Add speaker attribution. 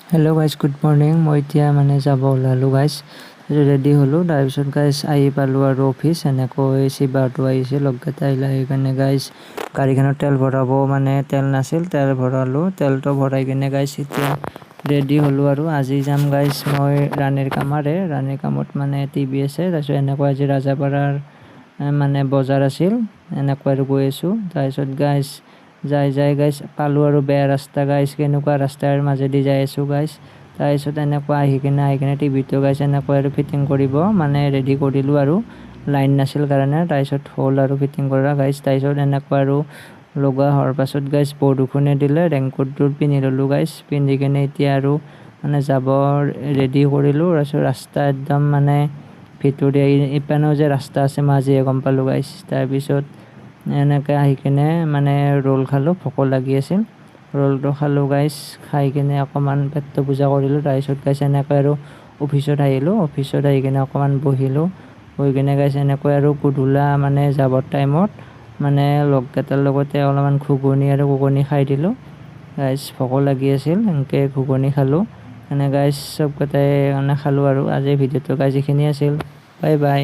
Speaker 1: Hello guys good morning मैं इतना माने যাব ওলালো गाइस रेडी हलो তাৰপিছত गाइस আহি পালো আৰু অফিস এনেকৈ শিবাটো আহিছে লগতে আহিলা সেইকাৰণে गाइस গাড়ীখনৰ তেল ভৰাব মানে তেল নাছিল তেল ভৰালো তেলটো ভৰাই কিনে गाइस এতিয়া रेडी হলো আৰু আজি যাম गाइस মই ৰাণীৰ কামত মানে টিভি আছে তাৰপিছত এনেকৈ আজি ৰাজাপাৰাৰ মানে বজাৰ আছিল এনেকৈ আৰু গৈ আছো তাৰপিছত गाइस যাই गाइस পালো আৰু বেয়া ৰাস্তা गाइस কেনেকুৱা ৰাস্তাৰ মাজেদি যাই আছো गाइस তাৰপিছত এনেকুৱা আহি কিনে টিভিটো गाइस এনেকৈ আৰু ফিটিং কৰিব মানে ৰেডি কৰিলো আৰু লাইন নাছিল কাৰণে তাৰপিছত হ'ল আৰু ফিটিং কৰা गाइस তাৰপিছত এনেকুৱা আৰু লগা হোৱাৰ পাছত गाइस বৰষুণে দিলে ৰেইনকোটটো পিন্ধি ললো गाइस পিন্ধি কিনে এতিয়া আৰু মানে যাব ৰেডি কৰিলো তাৰপিছত ৰাস্তা একদম মানে ভিতৰি ইপানো যে ৰাস্তা আছে মাজিয়ে গম পালো गाइस তাৰপিছত এনেকৈ আহি কিনে মানে ৰোল খালো ভোক লাগি আছিল ৰোলটো খালো गाइस খাই কিনে অকমান পেটটো পূজা কৰিলো তাৰপিছত गाइस এনেকৈ আৰু অফিসত আহিলো অফিসত আহি কিনে অকমান বহি কিনে गाइस এনেকৈ আৰু গুধুলা মানে যাবৰ টাইমত মানে লগকেইটাৰ লগতে অলপমান ঘুগুনি খাই দিলো गाइस ভোক লাগি আছিল এনেকৈ ঘুগুনি খালো মানে गाइस সব কথাই মানে খালো আৰু আজি ভিডিওটো गाइस এইখিনি আছিল বাই বাই।